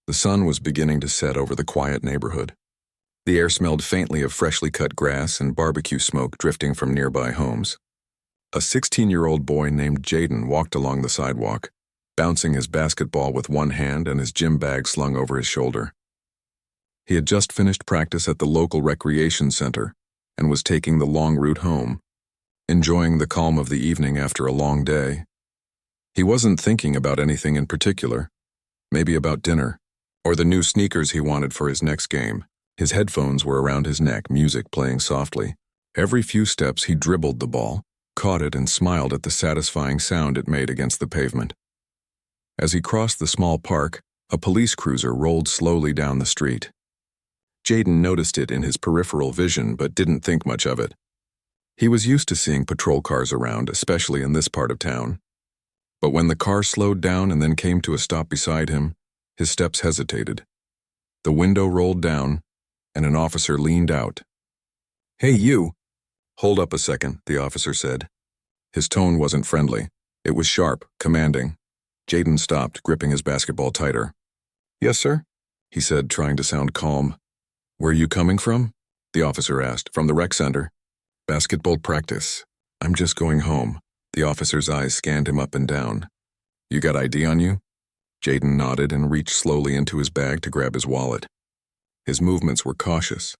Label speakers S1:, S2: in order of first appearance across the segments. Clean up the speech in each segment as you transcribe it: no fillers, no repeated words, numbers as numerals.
S1: The sun was beginning to set over the quiet neighborhood. The air smelled faintly of freshly cut grass and barbecue smoke drifting from nearby homes. A 16-year-old boy named Jaden walked along the sidewalk, bouncing his basketball with one hand and his gym bag slung over his shoulder. He had just finished practice at the local recreation center and was taking the long route home, enjoying the calm of the evening after a long day. He wasn't thinking about anything in particular, maybe about dinner, or the new sneakers he wanted for his next game. His headphones were around his neck, music playing softly. Every few steps he dribbled the ball, caught it and smiled at the satisfying sound it made against the pavement. As he crossed the small park, a police cruiser rolled slowly down the street. Jaden noticed it in his peripheral vision but didn't think much of it. He was used to seeing patrol cars around, especially in this part of town. But when the car slowed down and then came to a stop beside him, his steps hesitated. The window rolled down, and an officer leaned out. "Hey, you!" "Hold up a second," the officer said. His tone wasn't friendly. It was sharp, commanding. Jaden stopped, gripping his basketball tighter. "Yes, sir?" he said, trying to sound calm. "Where are you coming from?" the officer asked. "From the rec center." "Basketball practice. I'm just going home." The officer's eyes scanned him up and down. "You got ID on you?" Jaden nodded and reached slowly into his bag to grab his wallet. His movements were cautious.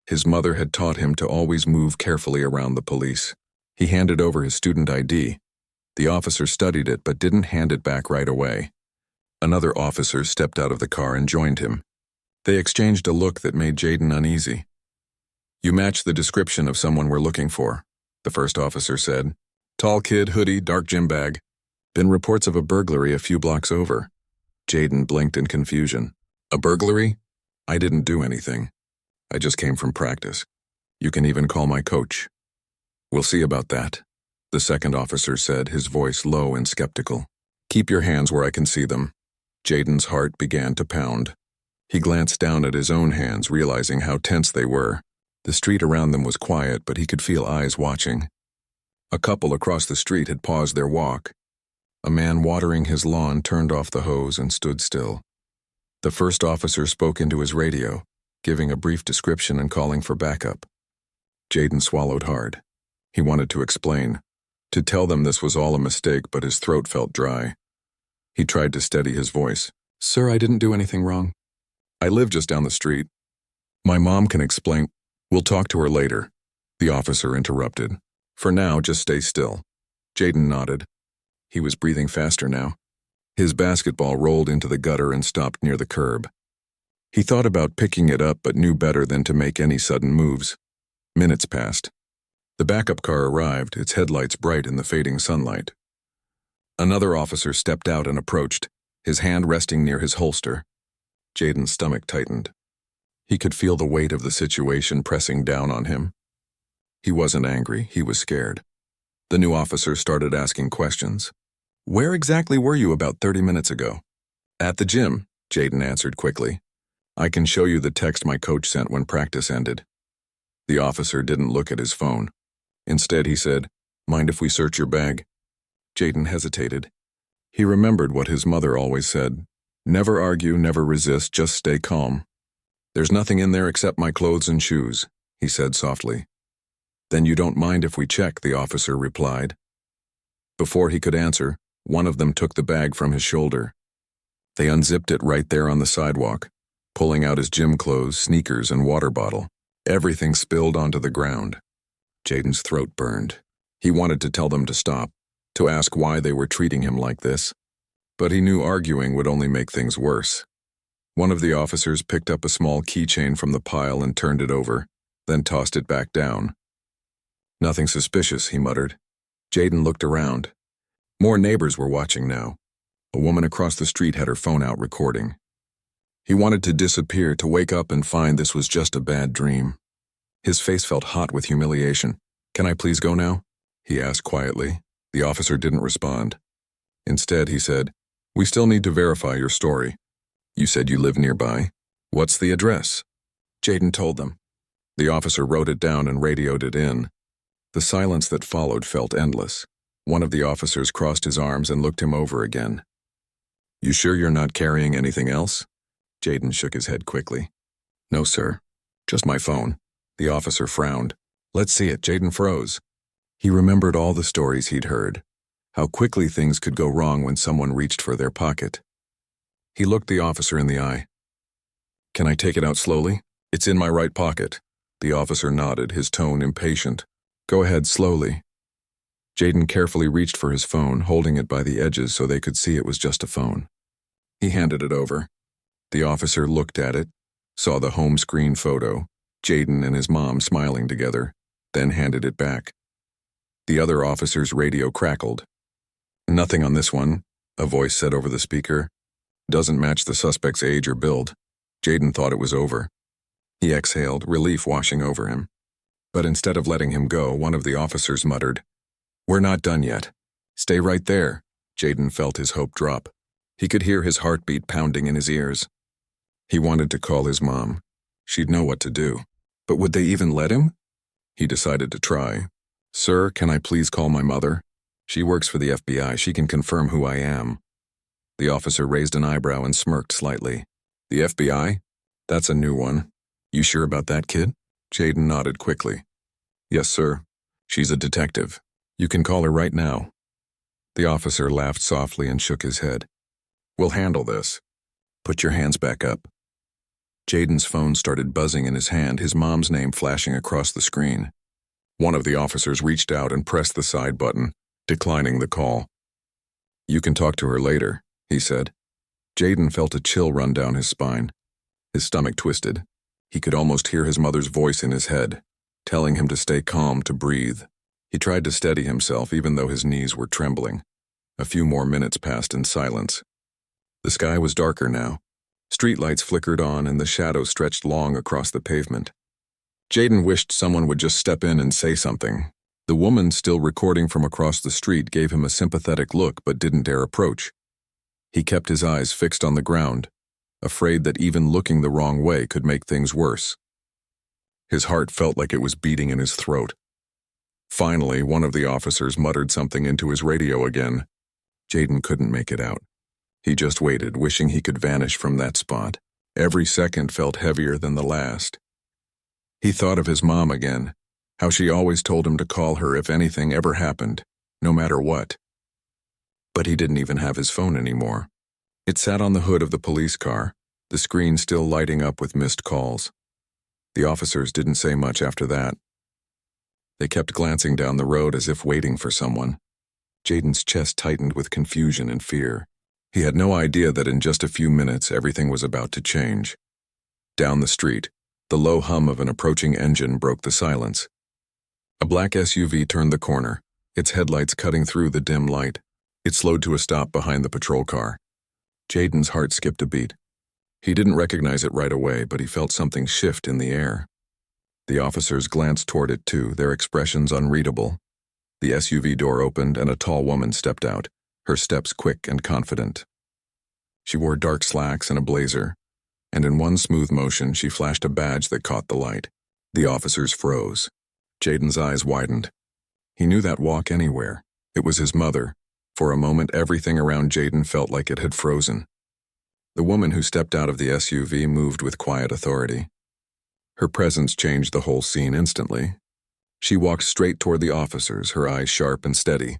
S1: His mother had taught him to always move carefully around the police. He handed over his student ID. The officer studied it but didn't hand it back right away. Another officer stepped out of the car and joined him. They exchanged a look that made Jaden uneasy. "You match the description of someone we're looking for," the first officer said. "Tall kid, hoodie, dark gym bag. Been reports of a burglary a few blocks over." Jaden blinked in confusion. "A burglary? I didn't do anything. I just came from practice. You can even call my coach." "We'll see about that," the second officer said, his voice low and skeptical. "Keep your hands where I can see them." Jaden's heart began to pound. He glanced down at his own hands, realizing how tense they were. The street around them was quiet, but he could feel eyes watching. A couple across the street had paused their walk. A man watering his lawn turned off the hose and stood still. The first officer spoke into his radio, giving a brief description and calling for backup. Jaden swallowed hard. He wanted to explain, to tell them this was all a mistake, but his throat felt dry. He tried to steady his voice. "Sir, I didn't do anything wrong. I live just down the street. My mom can explain." "We'll talk to her later," the officer interrupted. "For now, just stay still." Jaden nodded. He was breathing faster now. His basketball rolled into the gutter and stopped near the curb. He thought about picking it up but knew better than to make any sudden moves. Minutes passed. The backup car arrived, its headlights bright in the fading sunlight. Another officer stepped out and approached, his hand resting near his holster. Jaden's stomach tightened. He could feel the weight of the situation pressing down on him. He wasn't angry, he was scared. The new officer started asking questions. "Where exactly were you about 30 minutes ago?" "At the gym," Jaden answered quickly. "I can show you the text my coach sent when practice ended." The officer didn't look at his phone. Instead, he said, "Mind if we search your bag?" Jaden hesitated. He remembered what his mother always said, "Never argue, never resist, just stay calm." "There's nothing in there except my clothes and shoes," he said softly. "Then you don't mind if we check," the officer replied. Before he could answer, one of them took the bag from his shoulder. They unzipped it right there on the sidewalk, pulling out his gym clothes, sneakers, and water bottle. Everything spilled onto the ground. Jaden's throat burned. He wanted to tell them to stop, to ask why they were treating him like this. But he knew arguing would only make things worse. One of the officers picked up a small keychain from the pile and turned it over, then tossed it back down. "Nothing suspicious," he muttered. Jaden looked around. More neighbors were watching now. A woman across the street had her phone out recording. He wanted to disappear, to wake up and find this was just a bad dream. His face felt hot with humiliation. "Can I please go now?" he asked quietly. The officer didn't respond. Instead, he said, "We still need to verify your story. You said you live nearby. What's the address?" Jaden told them. The officer wrote it down and radioed it in. The silence that followed felt endless. One of the officers crossed his arms and looked him over again. "You sure you're not carrying anything else?" Jaden shook his head quickly. No, sir. Just my phone. The officer frowned. Let's see it. Jaden froze. He remembered all the stories he'd heard, how quickly things could go wrong when someone reached for their pocket. He looked the officer in the eye. Can I take it out slowly? It's in my right pocket. The officer nodded, his tone impatient. Go ahead, slowly. Jaden carefully reached for his phone, holding it by the edges so they could see it was just a phone. He handed it over. The officer looked at it, saw the home screen photo, Jaden and his mom smiling together, then handed it back. The other officer's radio crackled. Nothing on this one, a voice said over the speaker. Doesn't match the suspect's age or build. Jaden thought it was over. He exhaled, relief washing over him. But instead of letting him go, one of the officers muttered, We're not done yet. Stay right there. Jaden felt his hope drop. He could hear his heartbeat pounding in his ears. He wanted to call his mom. She'd know what to do. But would they even let him? He decided to try. Sir, can I please call my mother? She works for the FBI. She can confirm who I am. The officer raised an eyebrow and smirked slightly. The FBI? That's a new one. You sure about that, kid? Jaden nodded quickly. Yes, sir. She's a detective. You can call her right now. The officer laughed softly and shook his head. We'll handle this. Put your hands back up. Jaden's phone started buzzing in his hand, his mom's name flashing across the screen. One of the officers reached out and pressed the side button, declining the call. You can talk to her later, he said. Jaden felt a chill run down his spine. His stomach twisted. He could almost hear his mother's voice in his head, telling him to stay calm, to breathe. He tried to steady himself even though his knees were trembling. A few more minutes passed in silence. The sky was darker now. Streetlights flickered on and the shadows stretched long across the pavement. Jaden wished someone would just step in and say something. The woman still recording from across the street gave him a sympathetic look but didn't dare approach. He kept his eyes fixed on the ground, afraid that even looking the wrong way could make things worse. His heart felt like it was beating in his throat. Finally, one of the officers muttered something into his radio again. Jaden couldn't make it out. He just waited, wishing he could vanish from that spot. Every second felt heavier than the last. He thought of his mom again, how she always told him to call her if anything ever happened, no matter what. But he didn't even have his phone anymore. It sat on the hood of the police car, the screen still lighting up with missed calls. The officers didn't say much after that. They kept glancing down the road as if waiting for someone. Jaden's chest tightened with confusion and fear. He had no idea that in just a few minutes everything was about to change. Down the street, the low hum of an approaching engine broke the silence. A black SUV turned the corner, its headlights cutting through the dim light. It slowed to a stop behind the patrol car. Jaden's heart skipped a beat. He didn't recognize it right away, but he felt something shift in the air. The officers glanced toward it too, their expressions unreadable. The SUV door opened and a tall woman stepped out, her steps quick and confident. She wore dark slacks and a blazer, and in one smooth motion she flashed a badge that caught the light. The officers froze. Jaden's eyes widened. He knew that walk anywhere. It was his mother. For a moment everything around Jaden felt like it had frozen. The woman who stepped out of the SUV moved with quiet authority. Her presence changed the whole scene instantly. She walked straight toward the officers, her eyes sharp and steady.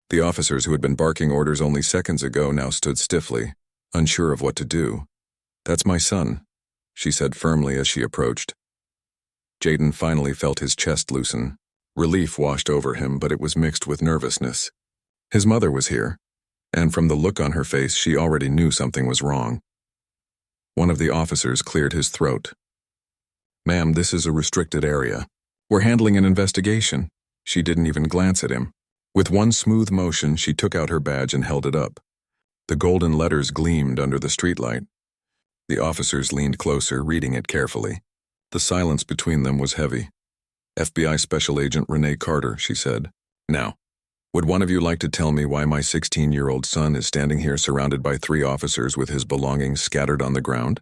S1: The officers who had been barking orders only seconds ago now stood stiffly, unsure of what to do. That's my son, she said firmly as she approached. Jaden finally felt his chest loosen. Relief washed over him, but it was mixed with nervousness. His mother was here, and from the look on her face, she already knew something was wrong. One of the officers cleared his throat. Ma'am, this is a restricted area. We're handling an investigation. She didn't even glance at him. With one smooth motion, she took out her badge and held it up. The golden letters gleamed under the streetlight. The officers leaned closer, reading it carefully. The silence between them was heavy. FBI Special Agent Renee Carter, she said. Now, would one of you like to tell me why my 16-year-old son is standing here surrounded by 3 officers with his belongings scattered on the ground?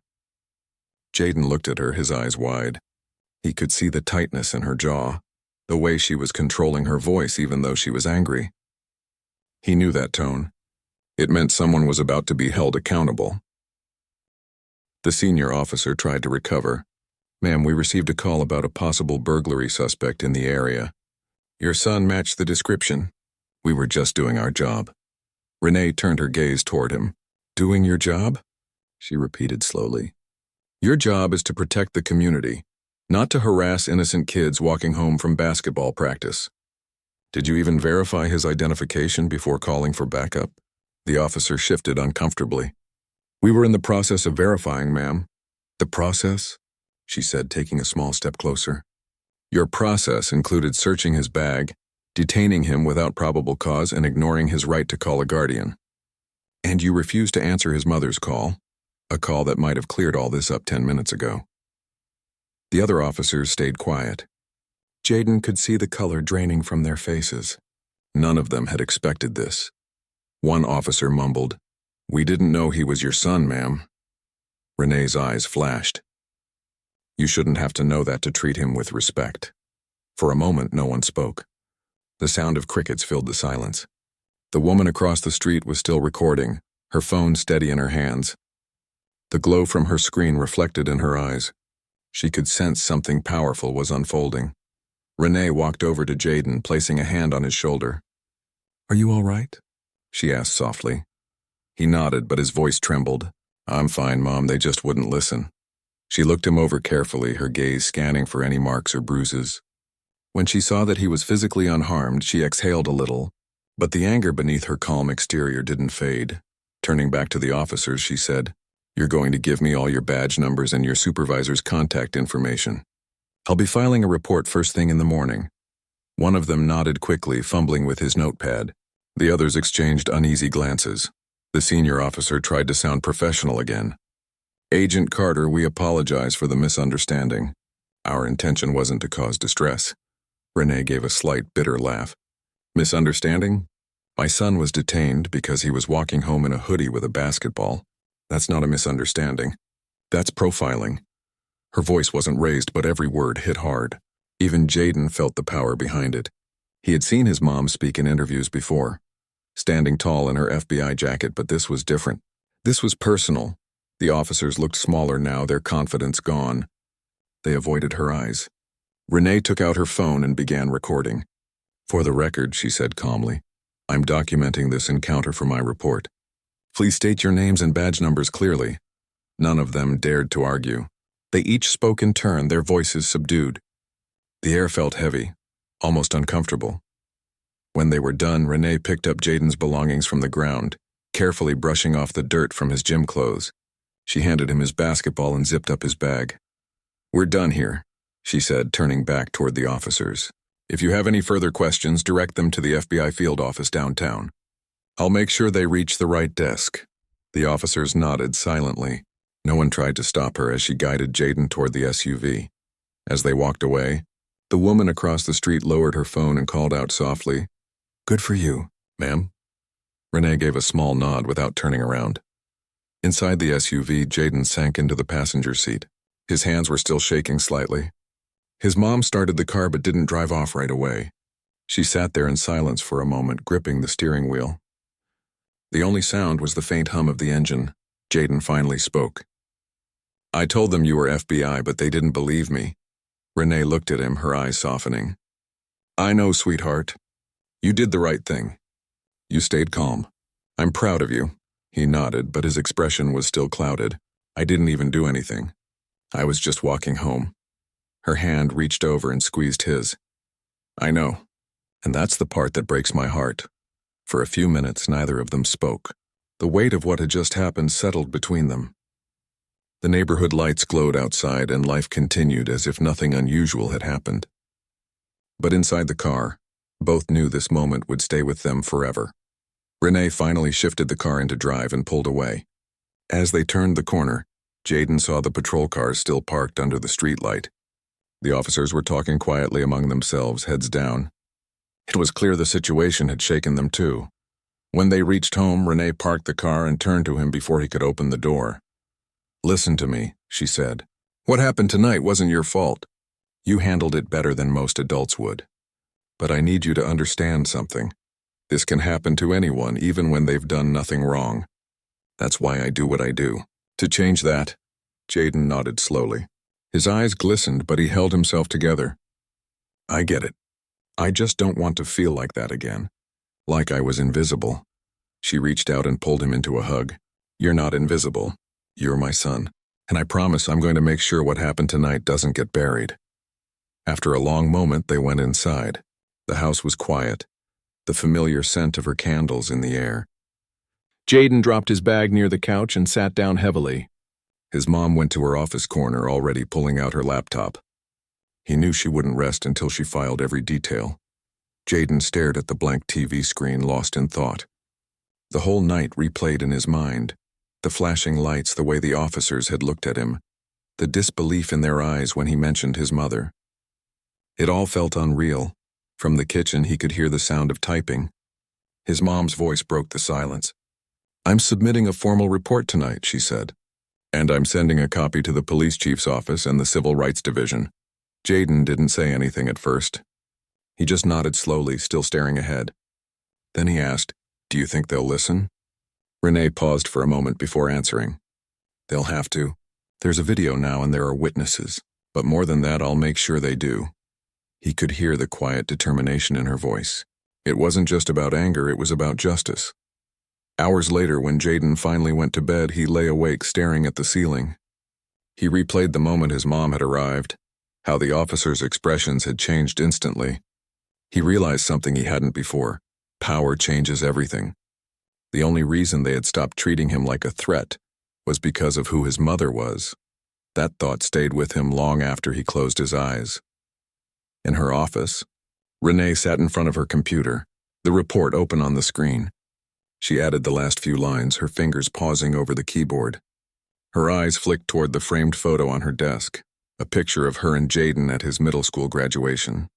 S1: Jaden looked at her, his eyes wide. He could see the tightness in her jaw, the way she was controlling her voice even though she was angry. He knew that tone. It meant someone was about to be held accountable. The senior officer tried to recover. Ma'am, we received a call about a possible burglary suspect in the area. Your son matched the description. We were just doing our job. Renee turned her gaze toward him. Doing your job? She repeated slowly. Your job is to protect the community, not to harass innocent kids walking home from basketball practice. Did you even verify his identification before calling for backup? The officer shifted uncomfortably. We were in the process of verifying, ma'am. The process? She said, taking a small step closer. Your process included searching his bag, detaining him without probable cause, and ignoring his right to call a guardian. And you refused to answer his mother's call, a call that might have cleared all this up 10 minutes ago. The other officers stayed quiet. Jaden could see the color draining from their faces. None of them had expected this. One officer mumbled, We didn't know he was your son, ma'am. Renee's eyes flashed. You shouldn't have to know that to treat him with respect. For a moment, no one spoke. The sound of crickets filled the silence. The woman across the street was still recording, her phone steady in her hands. The glow from her screen reflected in her eyes. She could sense something powerful was unfolding. Renee walked over to Jaden, placing a hand on his shoulder. Are you all right? She asked softly. He nodded, but his voice trembled. I'm fine, Mom, they just wouldn't listen. She looked him over carefully, her gaze scanning for any marks or bruises. When she saw that he was physically unharmed, she exhaled a little, but the anger beneath her calm exterior didn't fade. Turning back to the officers, she said, You're going to give me all your badge numbers and your supervisor's contact information. I'll be filing a report first thing in the morning. One of them nodded quickly, fumbling with his notepad. The others exchanged uneasy glances. The senior officer tried to sound professional again. Agent Carter, we apologize for the misunderstanding. Our intention wasn't to cause distress. Renee gave a slight, bitter laugh. Misunderstanding? My son was detained because he was walking home in a hoodie with a basketball. That's not a misunderstanding. That's profiling. Her voice wasn't raised, but every word hit hard. Even Jaden felt the power behind it. He had seen his mom speak in interviews before, standing tall in her FBI jacket, but this was different. This was personal. The officers looked smaller now, their confidence gone. They avoided her eyes. Renee took out her phone and began recording. For the record, she said calmly, I'm documenting this encounter for my report. Please state your names and badge numbers clearly. None of them dared to argue. They each spoke in turn, their voices subdued. The air felt heavy, almost uncomfortable. When they were done, Renee picked up Jaden's belongings from the ground, carefully brushing off the dirt from his gym clothes. She handed him his basketball and zipped up his bag. We're done here, she said, turning back toward the officers. If you have any further questions, direct them to the FBI field office downtown. I'll make sure they reach the right desk. The officers nodded silently. No one tried to stop her as she guided Jaden toward the SUV. As they walked away, the woman across the street lowered her phone and called out softly, Good for you, ma'am. Renee gave a small nod without turning around. Inside the SUV, Jaden sank into the passenger seat. His hands were still shaking slightly. His mom started the car but didn't drive off right away. She sat there in silence for a moment, gripping the steering wheel. The only sound was the faint hum of the engine. Jaden finally spoke. I told them you were FBI, but they didn't believe me. Renee looked at him, her eyes softening. I know, sweetheart. You did the right thing. You stayed calm. I'm proud of you. He nodded, but his expression was still clouded. I didn't even do anything. I was just walking home. Her hand reached over and squeezed his. I know. And that's the part that breaks my heart. For a few minutes, neither of them spoke. The weight of what had just happened settled between them. The neighborhood lights glowed outside, and life continued as if nothing unusual had happened. But inside the car, both knew this moment would stay with them forever. Renee finally shifted the car into drive and pulled away. As they turned the corner, Jaden saw the patrol cars still parked under the streetlight. The officers were talking quietly among themselves, heads down. It was clear the situation had shaken them too. When they reached home, Renee parked the car and turned to him before he could open the door. Listen to me, she said. What happened tonight wasn't your fault. You handled it better than most adults would. But I need you to understand something. This can happen to anyone, even when they've done nothing wrong. That's why I do what I do. To change that, Jaden nodded slowly. His eyes glistened, but he held himself together. I get it. I just don't want to feel like that again. Like I was invisible. She reached out and pulled him into a hug. You're not invisible. You're my son. And I promise I'm going to make sure what happened tonight doesn't get buried. After a long moment, they went inside. The house was quiet, the familiar scent of her candles in the air. Jaden dropped his bag near the couch and sat down heavily. His mom went to her office corner, already pulling out her laptop. He knew she wouldn't rest until she filed every detail. Jaden stared at the blank TV screen, lost in thought. The whole night replayed in his mind. The flashing lights, the way the officers had looked at him, the disbelief in their eyes when he mentioned his mother. It all felt unreal. From the kitchen, he could hear the sound of typing. His mom's voice broke the silence. I'm submitting a formal report tonight, she said. And I'm sending a copy to the police chief's office and the civil rights division. Jaden didn't say anything at first. He just nodded slowly, still staring ahead. Then he asked, Do you think they'll listen? Renee paused for a moment before answering. They'll have to. There's a video now and there are witnesses. But more than that, I'll make sure they do. He could hear the quiet determination in her voice. It wasn't just about anger, it was about justice. Hours later, when Jaden finally went to bed, he lay awake staring at the ceiling. He replayed the moment his mom had arrived, how the officers' expressions had changed instantly. He realized something he hadn't before. Power changes everything. The only reason they had stopped treating him like a threat was because of who his mother was. That thought stayed with him long after he closed his eyes. In her office, Renee sat in front of her computer, the report open on the screen. She added the last few lines, her fingers pausing over the keyboard. Her eyes flicked toward the framed photo on her desk, a picture of her and Jaden at his middle school graduation.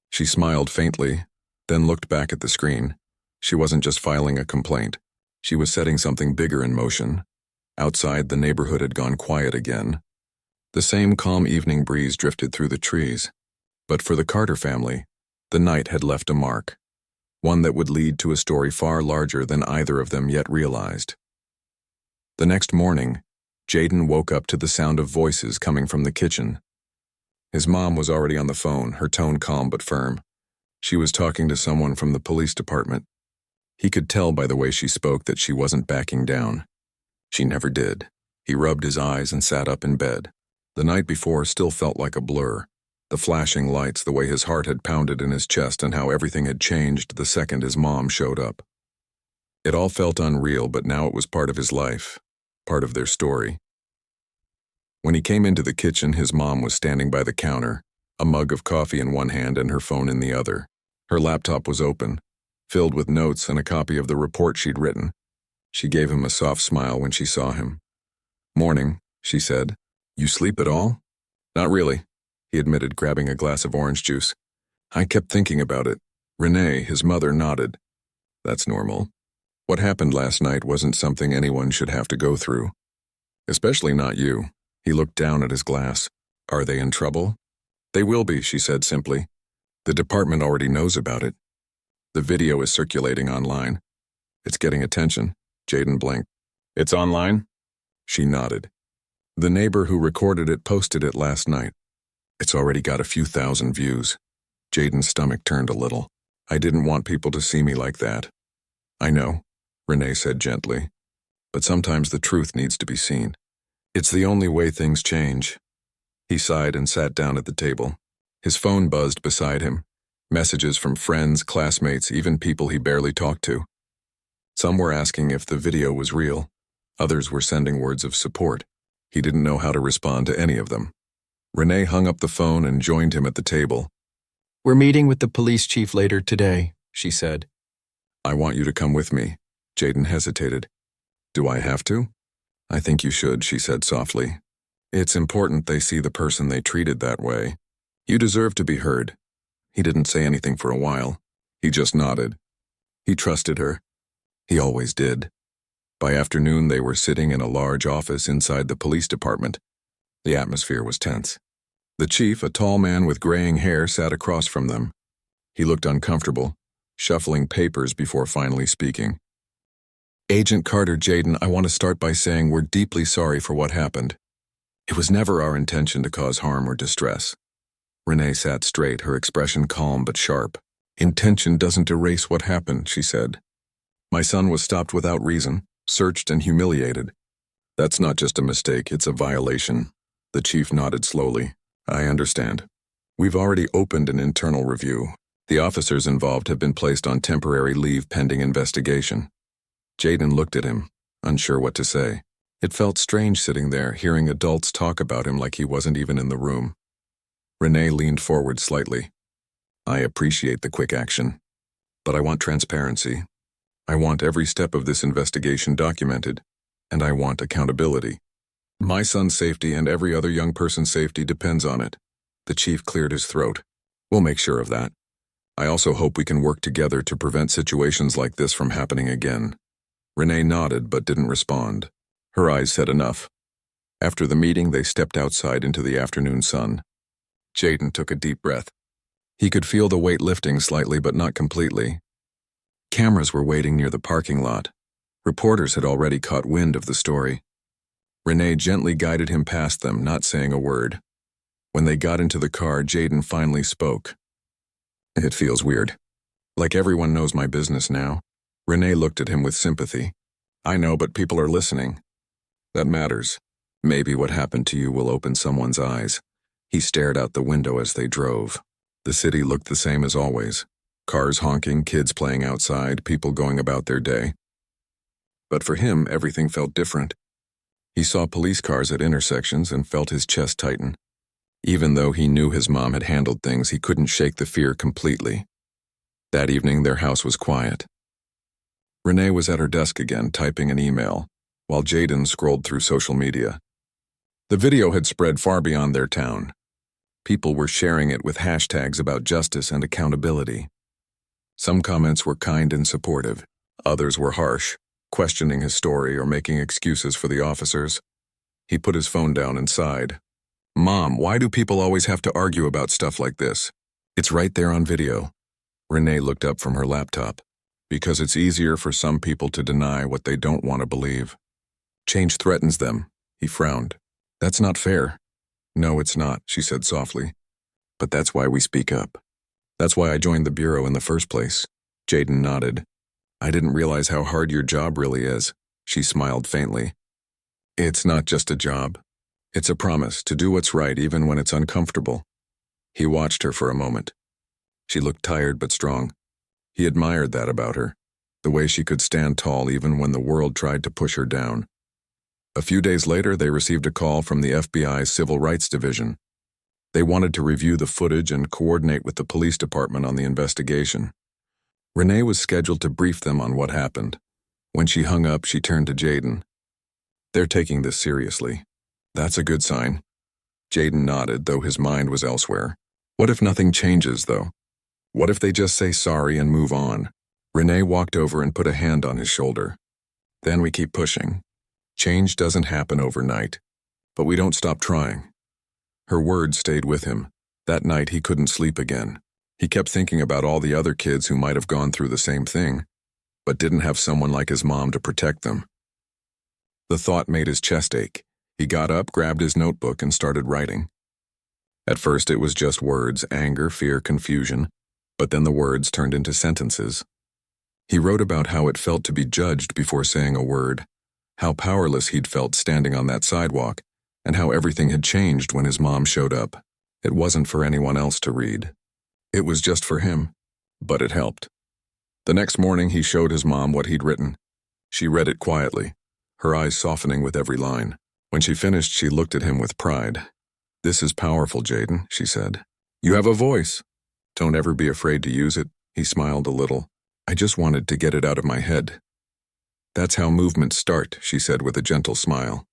S1: She smiled faintly, then looked back at the screen. She wasn't just filing a complaint. She was setting something bigger in motion. Outside, the neighborhood had gone quiet again. The same calm evening breeze drifted through the trees. But for the Carter family, the night had left a mark, one that would lead to a story far larger than either of them yet realized. The next morning, Jaden woke up to the sound of voices coming from the kitchen. His mom was already on the phone, her tone calm but firm. She was talking to someone from the police department. He could tell by the way she spoke that she wasn't backing down. She never did. He rubbed his eyes and sat up in bed. The night before still felt like a blur. The flashing lights, the way his heart had pounded in his chest, and how everything had changed the second his mom showed up. It all felt unreal, but now it was part of his life, part of their story. When he came into the kitchen, his mom was standing by the counter, a mug of coffee in one hand and her phone in the other. Her laptop was open, filled with notes and a copy of the report she'd written. She gave him a soft smile when she saw him. Morning, she said. You sleep at all? Not really, he admitted, grabbing a glass of orange juice. I kept thinking about it. Renee, his mother, nodded. That's normal. What happened last night wasn't something anyone should have to go through. Especially not you. He looked down at his glass. Are they in trouble? They will be, she said simply. The department already knows about it. The video is circulating online. It's getting attention. Jaden blinked. It's online? She nodded. The neighbor who recorded it posted it last night. It's already got a few thousand views. Jaden's stomach turned a little. I didn't want people to see me like that. I know, Renee said gently. But sometimes the truth needs to be seen. It's the only way things change. He sighed and sat down at the table. His phone buzzed beside him. Messages from friends, classmates, even people he barely talked to. Some were asking if the video was real. Others were sending words of support. He didn't know how to respond to any of them. Renee hung up the phone and joined him at the table.
S2: We're meeting with the police chief later today, she said.
S1: I want you to come with me. Jaden hesitated. Do I have to? I think you should, she said softly. It's important they see the person they treated that way. You deserve to be heard. He didn't say anything for a while. He just nodded. He trusted her. He always did. By afternoon, they were sitting in a large office inside the police department. The atmosphere was tense. The chief, a tall man with graying hair, sat across from them. He looked uncomfortable, shuffling papers before finally speaking. Agent Carter, Jaden, I want to start by saying we're deeply sorry for what happened. It was never our intention to cause harm or distress. Renee sat straight, her expression calm but sharp. Intention doesn't erase what happened, she said. My son was stopped without reason, searched and humiliated. That's not just a mistake, it's a violation. The chief nodded slowly. I understand. We've already opened an internal review. The officers involved have been placed on temporary leave pending investigation. Jaden looked at him, unsure what to say. It felt strange sitting there, hearing adults talk about him like he wasn't even in the room. Renee leaned forward slightly. I appreciate the quick action, but I want transparency. I want every step of this investigation documented, and I want accountability. My son's safety and every other young person's safety depends on it. The chief cleared his throat. We'll make sure of that. I also hope we can work together to prevent situations like this from happening again. Renee nodded but didn't respond. Her eyes said enough. After the meeting, they stepped outside into the afternoon sun. Jaden took a deep breath. He could feel the weight lifting slightly but not completely. Cameras were waiting near the parking lot. Reporters had already caught wind of the story. Renee gently guided him past them, not saying a word. When they got into the car, Jaden finally spoke. It feels weird. Like everyone knows my business now. Renee looked at him with sympathy. I know, but people are listening. That matters. Maybe what happened to you will open someone's eyes. He stared out the window as they drove. The city looked the same as always. Cars honking, kids playing outside, people going about their day. But for him, everything felt different. He saw police cars at intersections and felt his chest tighten. Even though he knew his mom had handled things, he couldn't shake the fear completely. That evening, their house was quiet. Renee was at her desk again, typing an email, while Jaden scrolled through social media. The video had spread far beyond their town. People were sharing it with hashtags about justice and accountability. Some comments were kind and supportive. Others were harsh, questioning his story or making excuses for the officers. He put his phone down and sighed. Mom, why do people always have to argue about stuff like this? It's right there on video. Renee looked up from her laptop. Because it's easier for some people to deny what they don't want to believe. Change threatens them. He frowned. That's not fair. No, it's not, she said softly. But that's why we speak up. That's why I joined the Bureau in the first place. Jaden nodded. I didn't realize how hard your job really is. She smiled faintly. It's not just a job. It's a promise to do what's right even when it's uncomfortable. He watched her for a moment. She looked tired but strong. He admired that about her, the way she could stand tall even when the world tried to push her down. A few days later, they received a call from the FBI's Civil Rights Division. They wanted to review the footage and coordinate with the police department on the investigation. Renee was scheduled to brief them on what happened. When she hung up, she turned to Jaden. They're taking this seriously. That's a good sign. Jaden nodded, though his mind was elsewhere. What if nothing changes, though? What if they just say sorry and move on? Renee walked over and put a hand on his shoulder. Then we keep pushing. Change doesn't happen overnight, but we don't stop trying. Her words stayed with him. That night he couldn't sleep again. He kept thinking about all the other kids who might have gone through the same thing, but didn't have someone like his mom to protect them. The thought made his chest ache. He got up, grabbed his notebook, and started writing. At first it was just words, anger, fear, confusion. But then the words turned into sentences. He wrote about how it felt to be judged before saying a word, how powerless he'd felt standing on that sidewalk, and how everything had changed when his mom showed up. It wasn't for anyone else to read. It was just for him, but it helped. The next morning, he showed his mom what he'd written. She read it quietly, her eyes softening with every line. When she finished, she looked at him with pride. This is powerful, Jaden, she said. You have a voice. Don't ever be afraid to use it. He smiled a little. I just wanted to get it out of my head. That's how movements start, she said with a gentle smile.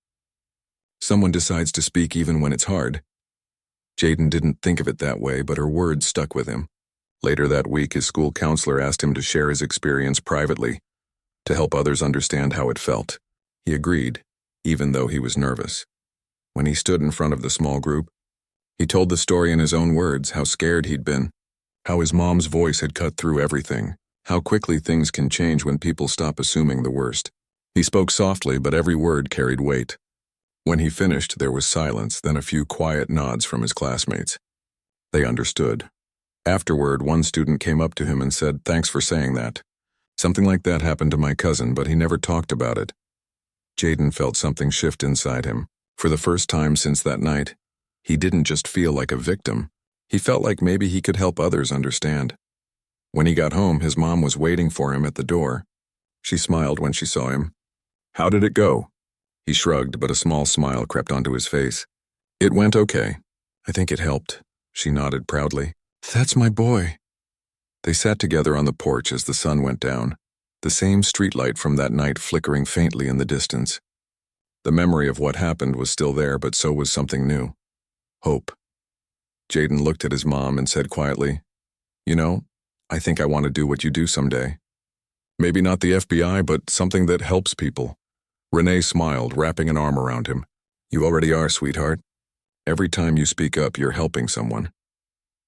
S1: Someone decides to speak even when it's hard. Jaden didn't think of it that way, but her words stuck with him. Later that week, his school counselor asked him to share his experience privately, to help others understand how it felt. He agreed, even though he was nervous. When he stood in front of the small group, he told the story in his own words, how scared he'd been, how his mom's voice had cut through everything, how quickly things can change when people stop assuming the worst. He spoke softly, but every word carried weight. When he finished, there was silence, then a few quiet nods from his classmates. They understood. Afterward, one student came up to him and said, "Thanks for saying that. Something like that happened to my cousin, but he never talked about it." Jaden felt something shift inside him. For the first time since that night, he didn't just feel like a victim. He felt like maybe he could help others understand. When he got home, his mom was waiting for him at the door. She smiled when she saw him. "How did it go?" He shrugged, but a small smile crept onto his face. "It went okay. I think it helped." She nodded proudly. "That's my boy." They sat together on the porch as the sun went down, the same streetlight from that night flickering faintly in the distance. The memory of what happened was still there, but so was something new. Hope. Jaden looked at his mom and said quietly, "You know, I think I want to do what you do someday. Maybe not the FBI, but something that helps people." Renee smiled, wrapping an arm around him. "You already are, sweetheart. Every time you speak up, you're helping someone."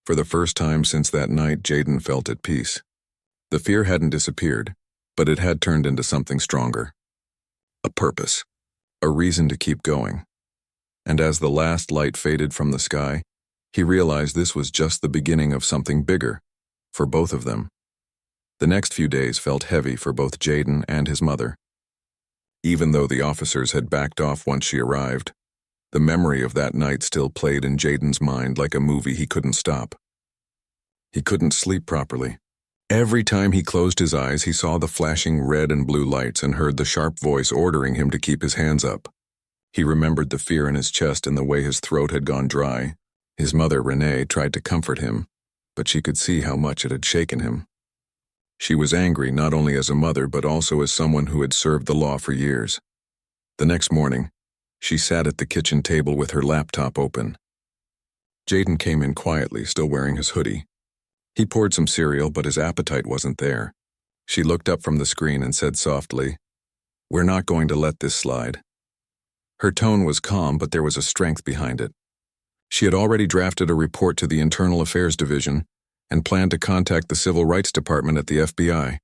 S1: For the first time since that night, Jaden felt at peace. The fear hadn't disappeared, but it had turned into something stronger. A purpose. A reason to keep going. And as the last light faded from the sky, he realized this was just the beginning of something bigger, for both of them. The next few days felt heavy for both Jaden and his mother. Even though the officers had backed off once she arrived, the memory of that night still played in Jaden's mind like a movie he couldn't stop. He couldn't sleep properly. Every time he closed his eyes, he saw the flashing red and blue lights and heard the sharp voice ordering him to keep his hands up. He remembered the fear in his chest and the way his throat had gone dry. His mother, Renee, tried to comfort him, but she could see how much it had shaken him. She was angry not only as a mother but also as someone who had served the law for years. The next morning, she sat at the kitchen table with her laptop open. Jaden came in quietly, still wearing his hoodie. He poured some cereal, but his appetite wasn't there. She looked up from the screen and said softly, "We're not going to let this slide." Her tone was calm, but there was a strength behind it. She had already drafted a report to the Internal Affairs Division and planned to contact the Civil Rights Department at the FBI.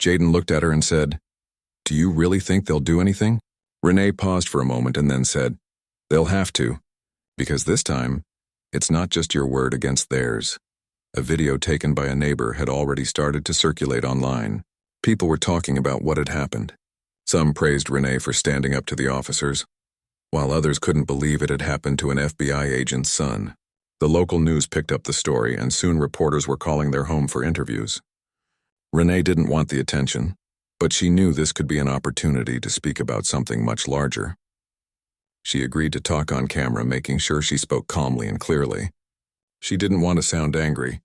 S1: Jaden looked at her and said, "Do you really think they'll do anything?" Renee paused for a moment and then said, "They'll have to, because this time, it's not just your word against theirs." A video taken by a neighbor had already started to circulate online. People were talking about what had happened. Some praised Renee for standing up to the officers, while others couldn't believe it had happened to an FBI agent's son. The local news picked up the story, and soon reporters were calling their home for interviews. Renee didn't want the attention, but she knew this could be an opportunity to speak about something much larger. She agreed to talk on camera, making sure she spoke calmly and clearly. She didn't want to sound angry.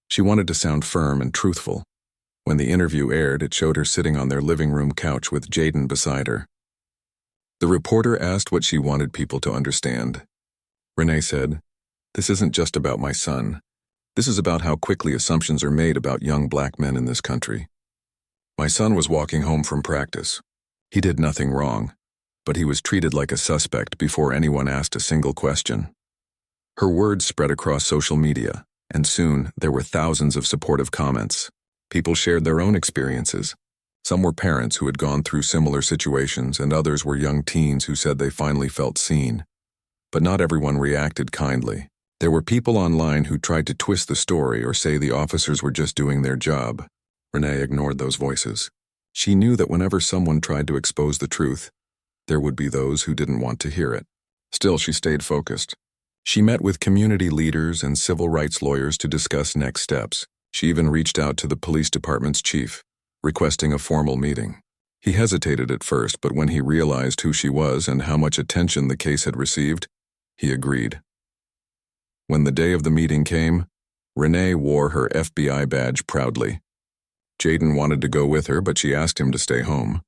S1: She wanted to sound firm and truthful. When the interview aired, it showed her sitting on their living room couch with Jaden beside her. The reporter asked what she wanted people to understand. Renee said, "This isn't just about my son. This is about how quickly assumptions are made about young black men in this country. My son was walking home from practice. He did nothing wrong, but he was treated like a suspect before anyone asked a single question." Her words spread across social media, and soon there were thousands of supportive comments. People shared their own experiences. Some were parents who had gone through similar situations, and others were young teens who said they finally felt seen. But not everyone reacted kindly. There were people online who tried to twist the story or say the officers were just doing their job. Renee ignored those voices. She knew that whenever someone tried to expose the truth, there would be those who didn't want to hear it. Still, she stayed focused. She met with community leaders and civil rights lawyers to discuss next steps. She even reached out to the police department's chief, requesting a formal meeting. He hesitated at first, but when he realized who she was and how much attention the case had received, he agreed. When the day of the meeting came, Renee wore her FBI badge proudly. Jaden wanted to go with her, but she asked him to stay home.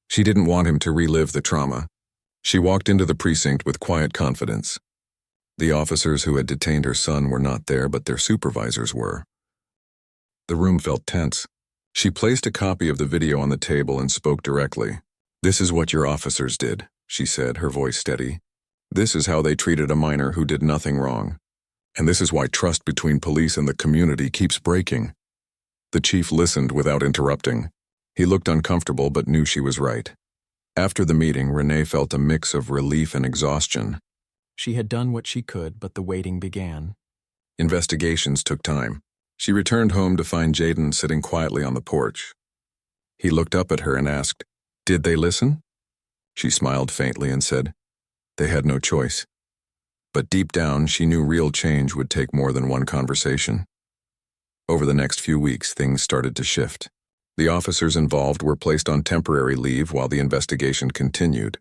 S1: She didn't want him to relive the trauma. She walked into the precinct with quiet confidence. The officers who had detained her son were not there, but their supervisors were. The room felt tense. She placed a copy of the video on the table and spoke directly. "This is what your officers did," she said, her voice steady. "This is how they treated a minor who did nothing wrong. And this is why trust between police and the community keeps breaking." The chief listened without interrupting. He looked uncomfortable but knew she was right. After the meeting, Renee felt a mix of relief and exhaustion.
S2: She had done what she could, but the waiting began.
S1: Investigations took time. She returned home to find Jaden sitting quietly on the porch. He looked up at her and asked, "Did they listen?" She smiled faintly and said, "They had no choice." But deep down, she knew real change would take more than one conversation. Over the next few weeks, things started to shift. The officers involved were placed on temporary leave while the investigation continued.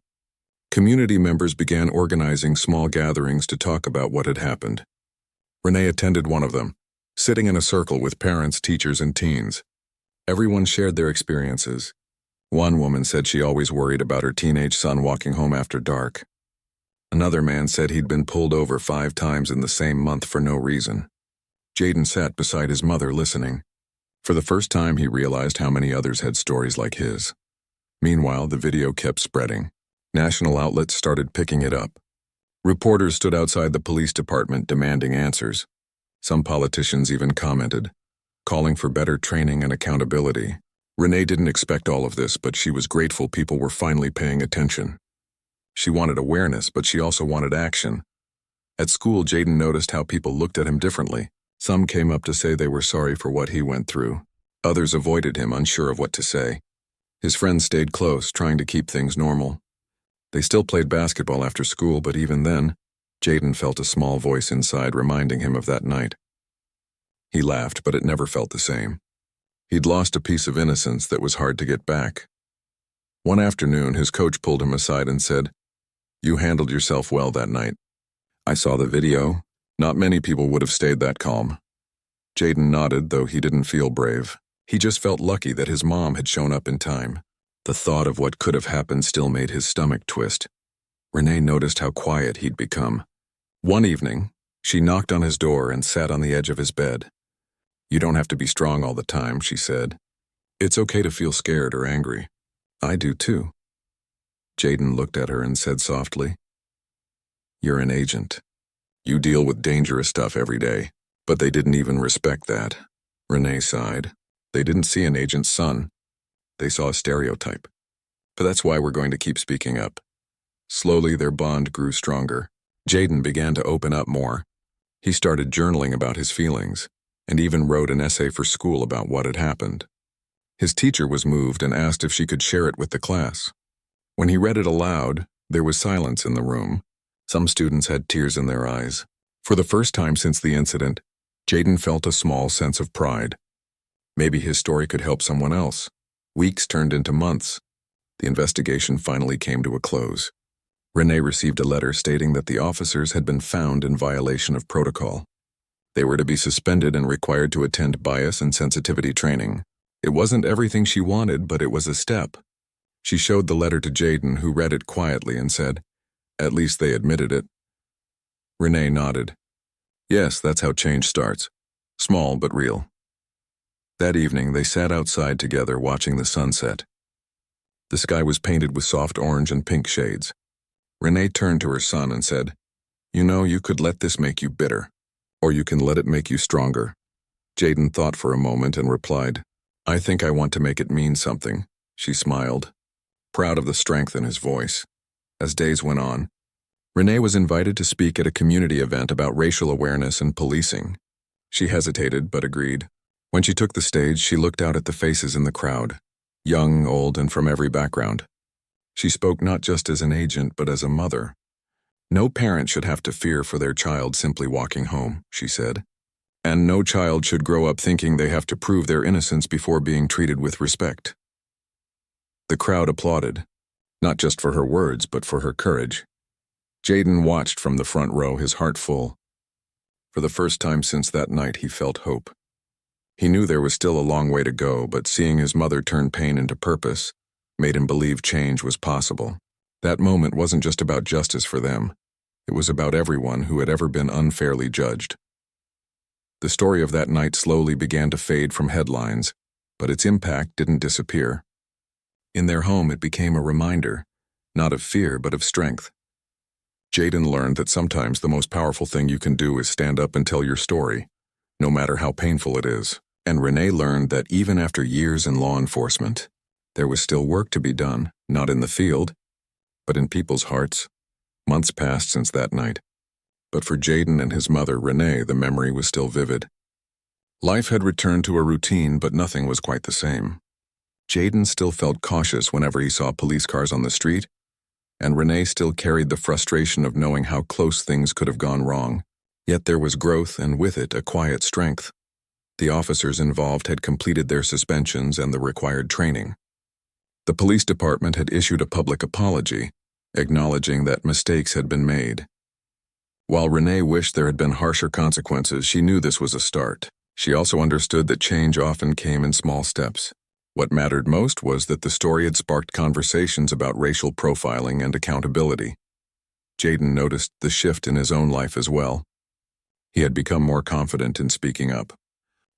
S1: Community members began organizing small gatherings to talk about what had happened. Renee attended one of them, sitting in a circle with parents, teachers, and teens. Everyone shared their experiences. One woman said she always worried about her teenage son walking home after dark. Another man said he'd been pulled over 5 times in the same month for no reason. Jaden sat beside his mother listening. For the first time, he realized how many others had stories like his. Meanwhile, the video kept spreading. National outlets started picking it up. Reporters stood outside the police department demanding answers. Some politicians even commented, calling for better training and accountability. Renee didn't expect all of this, but she was grateful people were finally paying attention. She wanted awareness, but she also wanted action. At school, Jaden noticed how people looked at him differently. Some came up to say they were sorry for what he went through. Others avoided him, unsure of what to say. His friends stayed close, trying to keep things normal. They still played basketball after school, but even then, Jaden felt a small voice inside reminding him of that night. He laughed, but it never felt the same. He'd lost a piece of innocence that was hard to get back. One afternoon, his coach pulled him aside and said, "You handled yourself well that night. I saw the video. Not many people would have stayed that calm." Jaden nodded, though he didn't feel brave. He just felt lucky that his mom had shown up in time. The thought of what could have happened still made his stomach twist. Renee noticed how quiet he'd become. One evening, she knocked on his door and sat on the edge of his bed. "You don't have to be strong all the time," she said. "It's okay to feel scared or angry. I do too." Jaden looked at her and said softly, "You're an agent. You deal with dangerous stuff every day." But they didn't even respect that. Renee sighed. They didn't see an agent's son. They saw a stereotype. But that's why we're going to keep speaking up. Slowly, their bond grew stronger. Jaden began to open up more. He started journaling about his feelings, and even wrote an essay for school about what had happened. His teacher was moved and asked if she could share it with the class. When he read it aloud, there was silence in the room. Some students had tears in their eyes. For the first time since the incident, Jaden felt a small sense of pride. Maybe his story could help someone else. Weeks turned into months. The investigation finally came to a close. Renee received a letter stating that the officers had been found in violation of protocol. They were to be suspended and required to attend bias and sensitivity training. It wasn't everything she wanted, but it was a step. She showed the letter to Jaden, who read it quietly and said, "At least they admitted it." Renee nodded. Yes, that's how change starts. Small but real. That evening, they sat outside together watching the sunset. The sky was painted with soft orange and pink shades. Renee turned to her son and said, "You know, you could let this make you bitter, or you can let it make you stronger." Jaden thought for a moment and replied, "I think I want to make it mean something." She smiled, proud of the strength in his voice. As days went on, Renee was invited to speak at a community event about racial awareness and policing. She hesitated, but agreed. When she took the stage, she looked out at the faces in the crowd, young, old, and from every background. She spoke not just as an agent, but as a mother. No parent should have to fear for their child simply walking home, she said. And no child should grow up thinking they have to prove their innocence before being treated with respect. The crowd applauded, not just for her words, but for her courage. Jaden watched from the front row, his heart full. For the first time since that night, he felt hope. He knew there was still a long way to go, but seeing his mother turn pain into purpose made him believe change was possible. That moment wasn't just about justice for them. It was about everyone who had ever been unfairly judged. The story of that night slowly began to fade from headlines, but its impact didn't disappear. In their home, it became a reminder, not of fear, but of strength. Jaden learned that sometimes the most powerful thing you can do is stand up and tell your story, no matter how painful it is. And Renee learned that even after years in law enforcement, There was still work to be done, not in the field, but in people's hearts. Months passed since that night. But for Jaden and his mother, Renee, the memory was still vivid. Life had returned to a routine, but nothing was quite the same. Jaden still felt cautious whenever he saw police cars on the street, and Renee still carried the frustration of knowing how close things could have gone wrong. Yet there was growth, and with it, a quiet strength. The officers involved had completed their suspensions and the required training. The police department had issued a public apology, acknowledging that mistakes had been made. While Renee wished there had been harsher consequences, she knew this was a start. She also understood that change often came in small steps. What mattered most was that the story had sparked conversations about racial profiling and accountability. Jaden noticed the shift in his own life as well. He had become more confident in speaking up.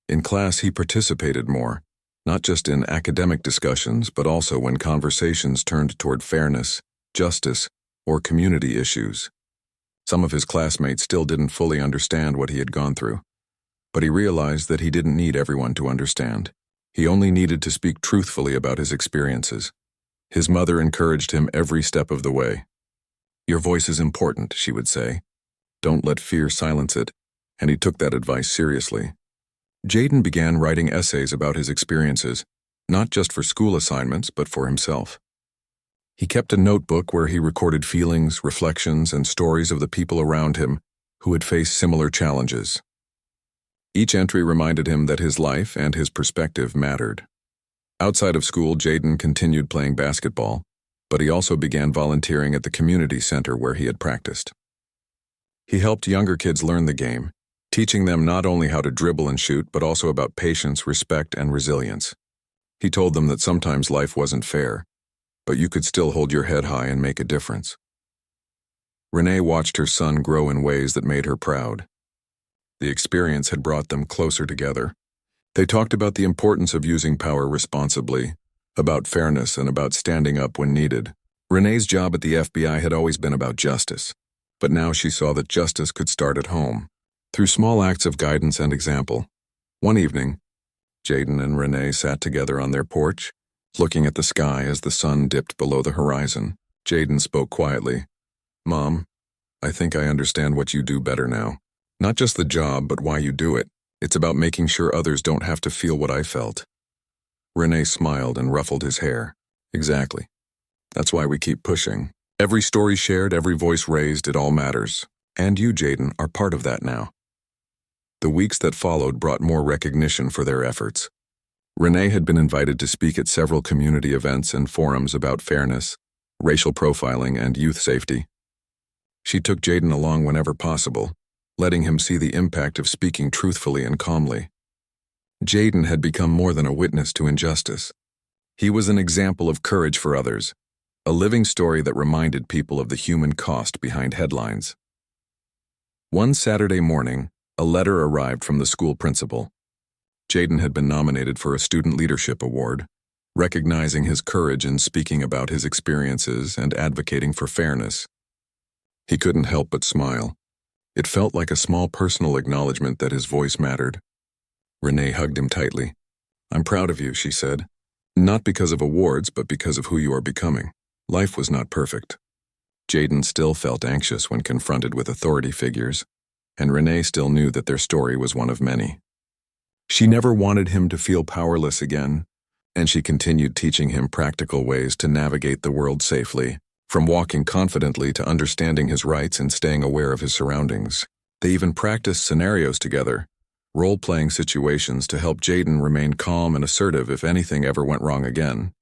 S1: In class, he participated more, not just in academic discussions, but also when conversations turned toward fairness, justice, or community issues. Some of his classmates still didn't fully understand what he had gone through, but he realized that he didn't need everyone to understand. He only needed to speak truthfully about his experiences. His mother encouraged him every step of the way. "Your voice is important," she would say. "Don't let fear silence it," and he took that advice seriously. Jaden began writing essays about his experiences, not just for school assignments, but for himself. He kept a notebook where he recorded feelings, reflections, and stories of the people around him who had faced similar challenges. Each entry reminded him that his life and his perspective mattered. Outside of school, Jaden continued playing basketball, but he also began volunteering at the community center where he had practiced. He helped younger kids learn the game, teaching them not only how to dribble and shoot, but also about patience, respect, and resilience. He told them that sometimes life wasn't fair, but you could still hold your head high and make a difference. Renee watched her son grow in ways that made her proud. The experience had brought them closer together. They talked about the importance of using power responsibly, about fairness, and about standing up when needed. Renee's job at the FBI had always been about justice, but now she saw that justice could start at home, through small acts of guidance and example. One evening, Jaden and Renee sat together on their porch, looking at the sky as the sun dipped below the horizon. Jaden spoke quietly. "Mom, I think I understand what you do better now. Not just the job, but why you do it. It's about making sure others don't have to feel what I felt." Renee smiled and ruffled his hair. "Exactly. That's why we keep pushing. Every story shared, every voice raised, it all matters. And you, Jaden, are part of that now." The weeks that followed brought more recognition for their efforts. Renee had been invited to speak at several community events and forums about fairness, racial profiling, and youth safety. She took Jaden along whenever possible, letting him see the impact of speaking truthfully and calmly. Jaden had become more than a witness to injustice. He was an example of courage for others, a living story that reminded people of the human cost behind headlines. One Saturday morning, a letter arrived from the school principal. Jaden had been nominated for a Student Leadership Award, recognizing his courage in speaking about his experiences and advocating for fairness. He couldn't help but smile. It felt like a small personal acknowledgement that his voice mattered. Renee hugged him tightly. "I'm proud of you," she said. "Not because of awards, but because of who you are becoming." Life was not perfect. Jaden still felt anxious when confronted with authority figures, and Renee still knew that their story was one of many. She never wanted him to feel powerless again, and she continued teaching him practical ways to navigate the world safely, from walking confidently to understanding his rights and staying aware of his surroundings. They even practiced scenarios together, role-playing situations to help Jaden remain calm and assertive if anything ever went wrong again.